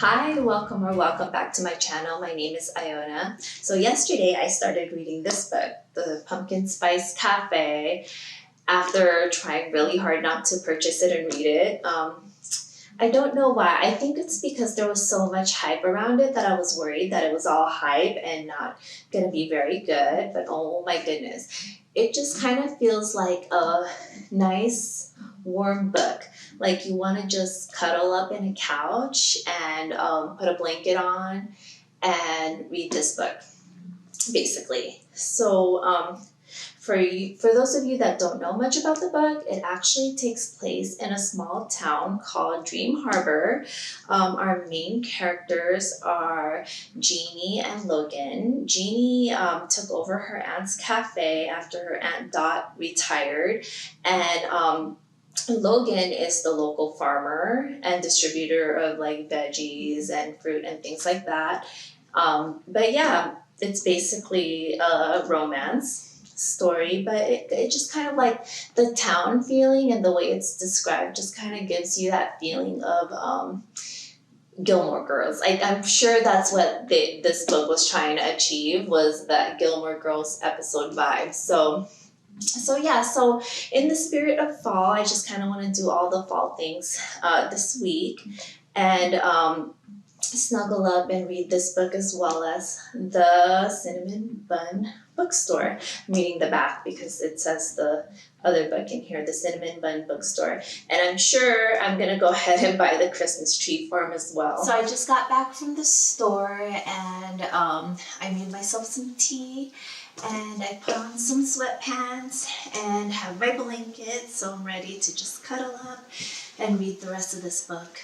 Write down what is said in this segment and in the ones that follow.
Hi, welcome back to my channel. My name is Iona. So yesterday I started reading this book, The Pumpkin Spice Cafe, after trying really hard not to purchase it and read it. I don't know why. I think it's because there was so much hype around it that I was worried that it was all hype and not going to be very good. But oh my goodness, it just kind of feels like a nice, warm book. Like you want to just cuddle up in a couch and put a blanket on and read this book, basically. So for those of you that don't know much about the book, it actually takes place in a small town called Dream Harbor. Our main characters are Jeannie and Logan. Jeannie took over her aunt's cafe after her aunt Dot retired, and Logan is the local farmer and distributor of like veggies and fruit and things like that. But yeah, it's basically a romance story, but it just kind of like the town feeling and the way it's described just kind of gives you that feeling of Gilmore Girls. I'm sure that's what this book was trying to achieve, was that Gilmore Girls episode vibe. So in the spirit of fall, I just kind of want to do all the fall things this week and snuggle up and read this book as well as the Cinnamon Bun Bookstore. I'm reading the back because it says the other book in here, the Cinnamon Bun Bookstore. And I'm sure I'm going to go ahead and buy the Christmas tree for him as well. So I just got back from the store and I made myself some tea. And I put on some sweatpants and have my blanket, so I'm ready to just cuddle up and read the rest of this book.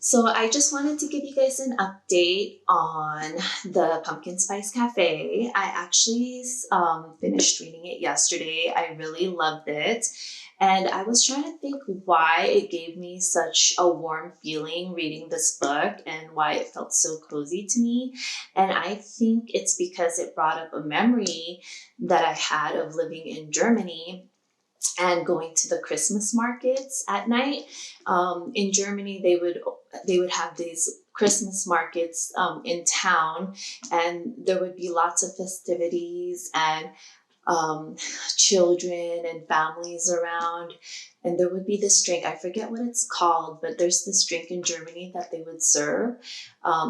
So I just wanted to give you guys an update on the Pumpkin Spice Cafe. I actually finished reading it yesterday. I really loved it. And I was trying to think why it gave me such a warm feeling reading this book and why it felt so cozy to me. And I think it's because it brought up a memory that I had of living in Germany and going to the Christmas markets at night. In Germany, they would have these Christmas markets in town, and there would be lots of festivities and children and families around. And there would be this drink, I forget what it's called, but there's this drink in Germany that they would serve.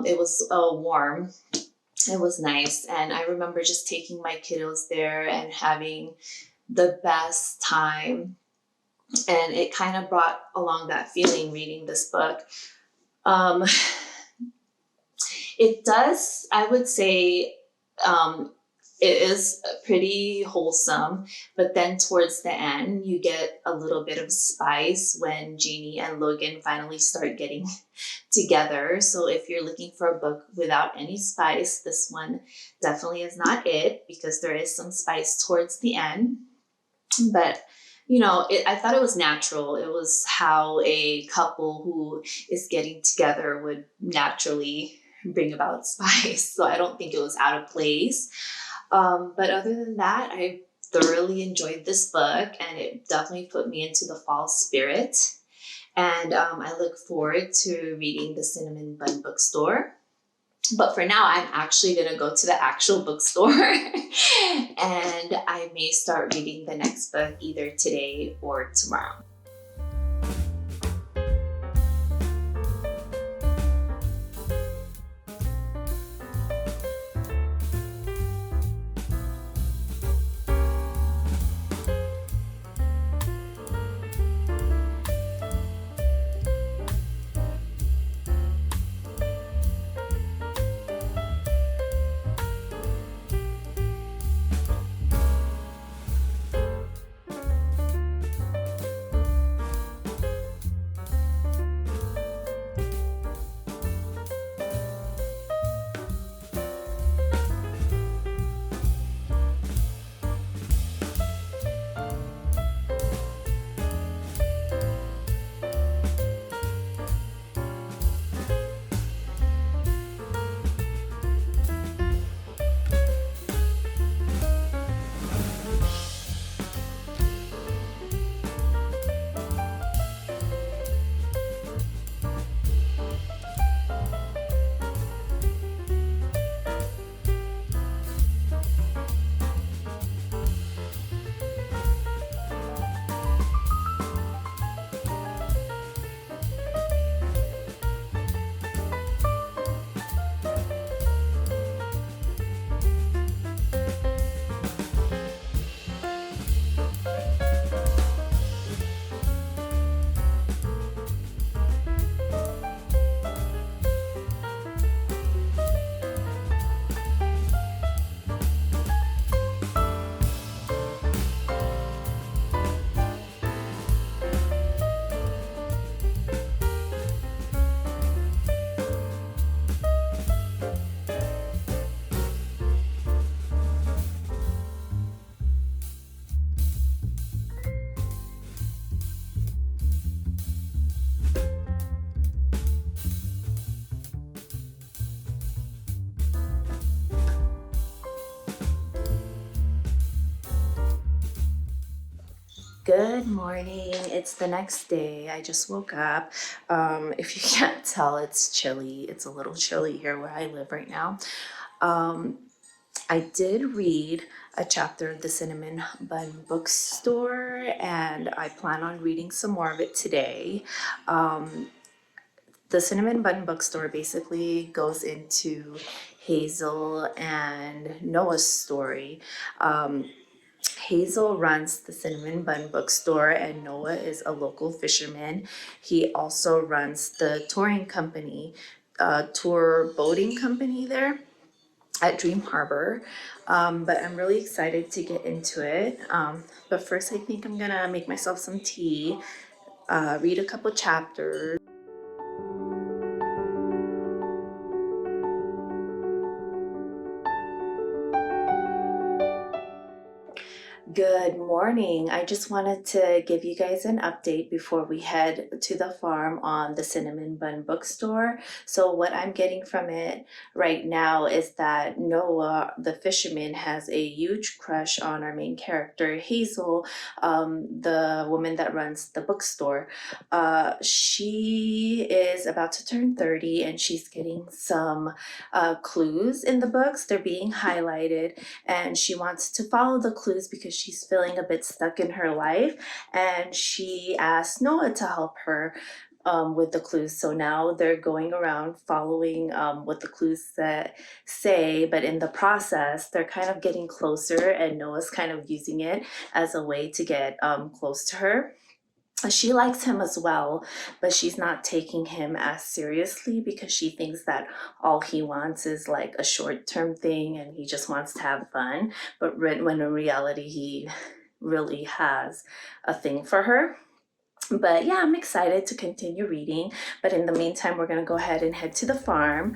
It was warm. It was nice. And I remember just taking my kiddos there and having the best time, and it kind of brought along that feeling reading this book. It does, I would say, it is pretty wholesome, but then towards the end you get a little bit of spice when Jeannie and Logan finally start getting together. So if you're looking for a book without any spice, this one definitely is not it, because there is some spice towards the end. But I thought it was natural. It was how a couple who is getting together would naturally bring about spice. So I don't think it was out of place. But other than that, I thoroughly enjoyed this book, and it definitely put me into the fall spirit. And I look forward to reading the Cinnamon Bun Bookstore. But for now, I'm actually going to go to the actual bookstore and I may start reading the next book either today or tomorrow. Good morning. It's the next day. I just woke up. If you can't tell, it's chilly. It's a little chilly here where I live right now. I did read a chapter of the Cinnamon Bun Bookstore, and I plan on reading some more of it today. The Cinnamon Bun Bookstore basically goes into Hazel and Noah's story. Hazel runs the Cinnamon Bun Bookstore, and Noah is a local fisherman. He also runs the touring company, tour boating company there at Dream Harbor. But I'm really excited to get into it. But first, I think I'm gonna make myself some tea, read a couple chapters. Good morning. I just wanted to give you guys an update before we head to the farm on the Cinnamon Bun Bookstore. So what I'm getting from it right now is that Noah, the fisherman, has a huge crush on our main character, Hazel, the woman that runs the bookstore. She is about to turn 30 and she's getting some clues in the books. They're being highlighted and she wants to follow the clues because she's feeling a bit stuck in her life, and she asked Noah to help her with the clues. So now they're going around following what the clues say, but in the process, they're kind of getting closer, and Noah's kind of using it as a way to get close to her. She likes him as well, but she's not taking him as seriously because she thinks that all he wants is like a short-term thing and he just wants to have fun. But when in reality, he really has a thing for her. But yeah, I'm excited to continue reading. But in the meantime, we're going to go ahead and head to the farm.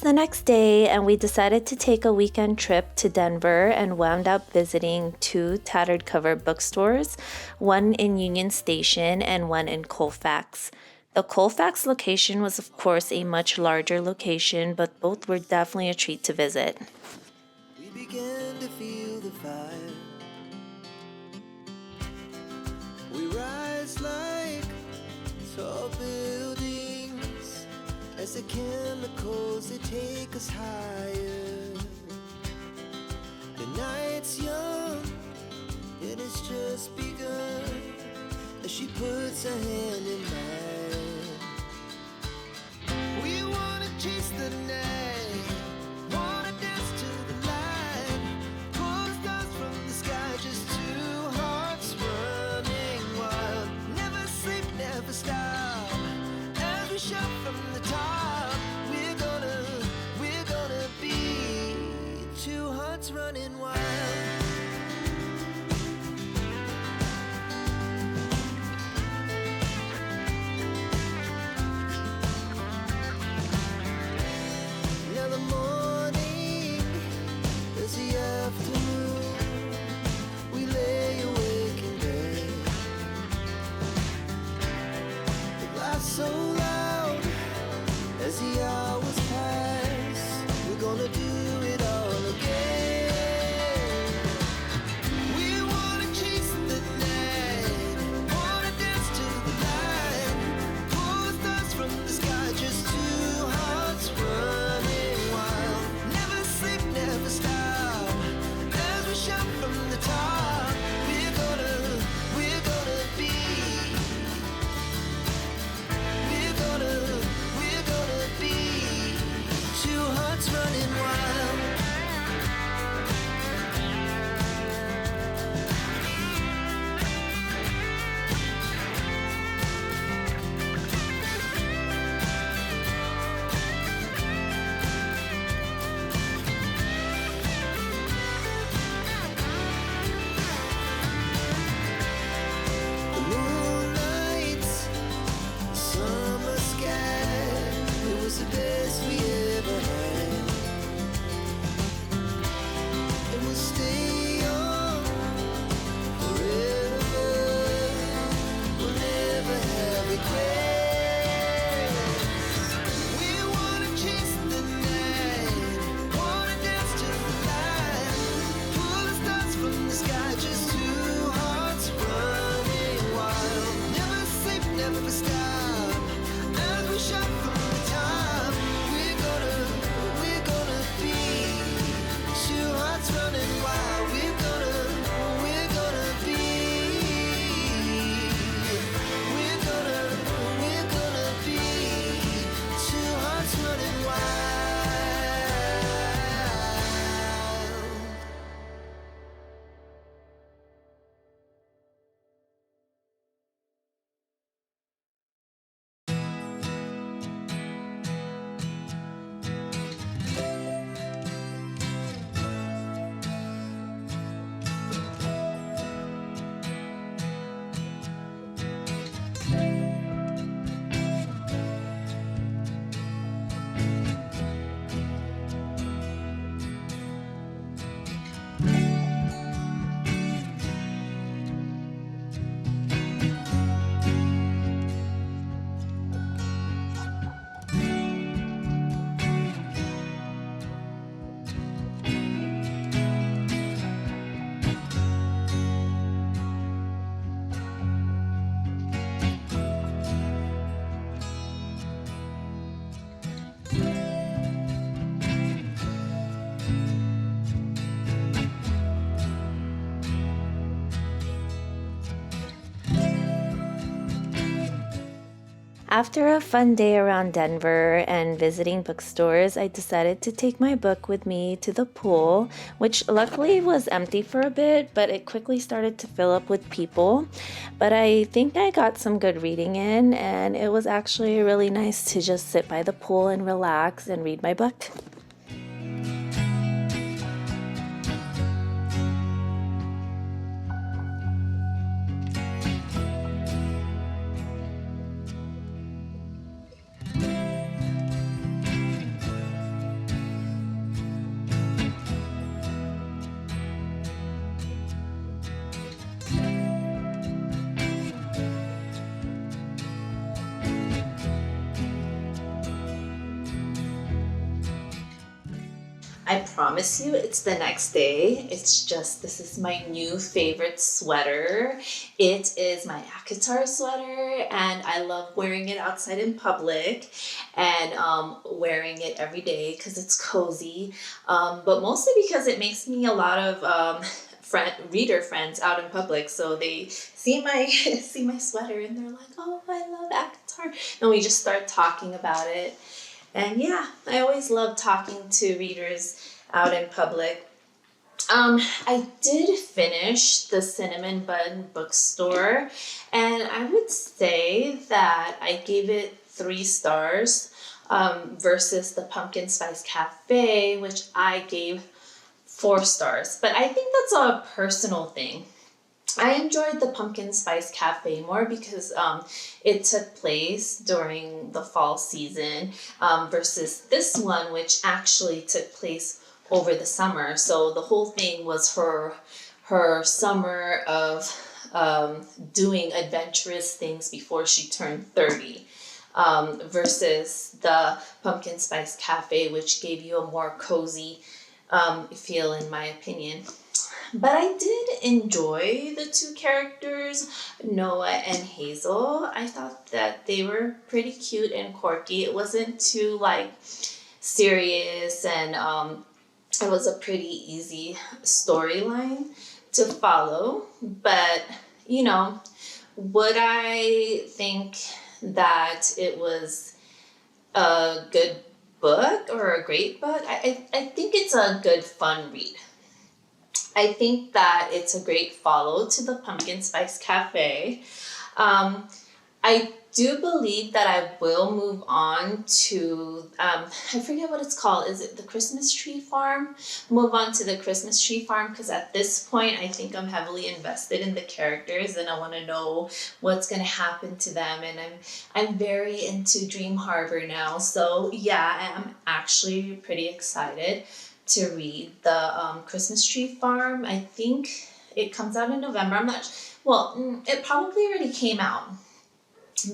The next day, and we decided to take a weekend trip to Denver and wound up visiting two Tattered cover bookstores, one in Union Station and one in Colfax. The Colfax location was of course a much larger location, but both were definitely a treat to visit. We began to feel the fire. We rise like tall buildings as the chemicals, they take us higher. The night's young, it has just begun as she puts her hand in mine. We wanna chase the night, wanna dance to the light, pull the stars from the sky, just two hearts running wild. Never sleep, never stop, as we shout from the top. We're gonna be two hearts running wild. Now the morning is the afternoon. We lay awake in bed. The laugh so loud as the hours pass. We're gonna do it all again. We wanna chase the night, wanna dance to the light, pull the stars from the sky, just two hearts running wild. Never sleep, never stop, as we shout from the top. We're gonna be After a fun day around Denver and visiting bookstores, I decided to take my book with me to the pool, which luckily was empty for a bit, but it quickly started to fill up with people. But I think I got some good reading in, and it was actually really nice to just sit by the pool and relax and read my book. I promise you it's the next day. It's just, this is my new favorite sweater. It is my Akatar sweater, and I love wearing it outside in public and wearing it every day because it's cozy, but mostly because it makes me a lot of reader friends out in public, so they see my see my sweater and they're like, oh, I love Akatar, and we just start talking about it. And yeah, I always love talking to readers out in public. I did finish the Cinnamon Bun Bookstore, and I would say that I gave it 3 stars, versus the Pumpkin Spice Cafe, which I gave 4 stars. But I think that's a personal thing. I enjoyed the Pumpkin Spice Cafe more because it took place during the fall season, versus this one, which actually took place over the summer. So the whole thing was her summer of doing adventurous things before she turned 30. Versus the Pumpkin Spice Cafe, which gave you a more cozy feel, in my opinion. But I did enjoy the 2 characters, Noah and Hazel. I thought that they were pretty cute and quirky. It wasn't too serious, and it was a pretty easy storyline to follow. But would I think that it was a good book or a great book? I think it's a good fun read. I think that it's a great follow to the Pumpkin Spice Cafe. I do believe that I will move on to, I forget what it's called. Is it the Christmas Tree Farm? Move on to the Christmas Tree Farm, because at this point, I think I'm heavily invested in the characters and I want to know what's going to happen to them. And I'm very into Dream Harbor now. So yeah, I'm actually pretty excited to read the Christmas Tree Farm. I think it comes out in November. I'm not, it probably already came out,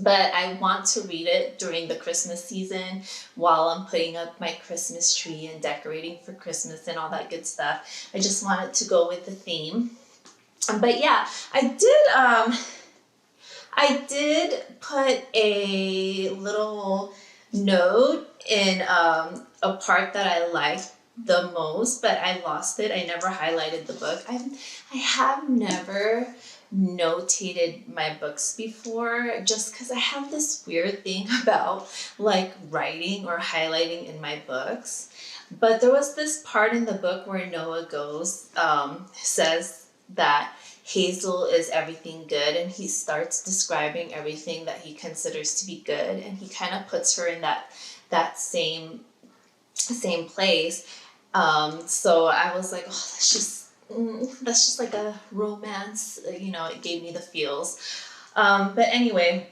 but I want to read it during the Christmas season while I'm putting up my Christmas tree and decorating for Christmas and all that good stuff. I just want it to go with the theme. But yeah, I did put a little note in a part that I liked the most, but I lost it. I never highlighted the book. I have never notated my books before, just because I have this weird thing about writing or highlighting in my books. But there was this part in the book where Noah says that Hazel is everything good, and he starts describing everything that he considers to be good, and he kind of puts her in that same place. So I was like, oh, that's just like a romance, it gave me the feels. But anyway,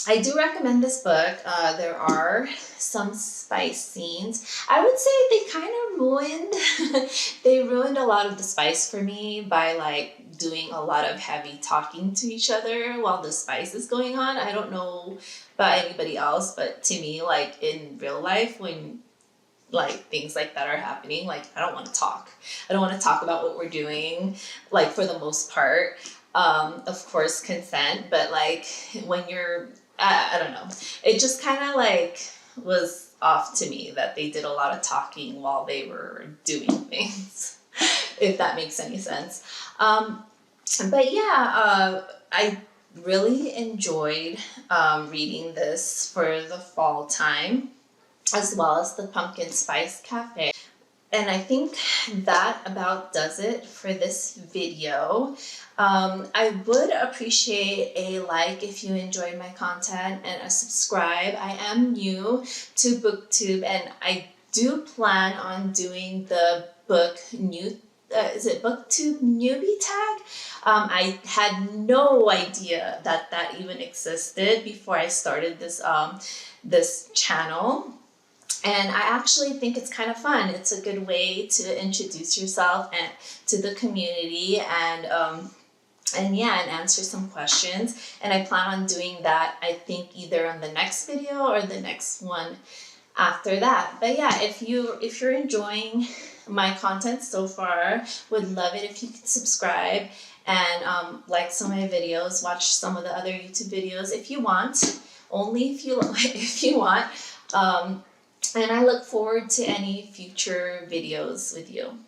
I do recommend this book. There are some spice scenes. I would say they kind of ruined a lot of the spice for me by doing a lot of heavy talking to each other while the spice is going on. I don't know about anybody else, but to me, in real life, when things like that are happening, I don't want to talk. I don't want to talk about what we're doing, for the most part. Of course, consent, but when you're, I don't know. It just kind of was off to me that they did a lot of talking while they were doing things, if that makes any sense. But yeah, I really enjoyed reading this for the fall time, as well as the Pumpkin Spice Cafe. And I think that about does it for this video. I would appreciate a like if you enjoyed my content, and a subscribe. I am new to BookTube, and I do plan on doing the is it BookTube newbie tag? I had no idea that that even existed before I started this channel. And I actually think it's kind of fun. It's a good way to introduce yourself and to the community, and yeah, and answer some questions. And I plan on doing that, I think, either on the next video or the next one after that. But yeah, if you're enjoying my content so far, would love it if you could subscribe and like some of my videos, watch some of the other YouTube videos if you want, only if you if you want. And I look forward to any future videos with you.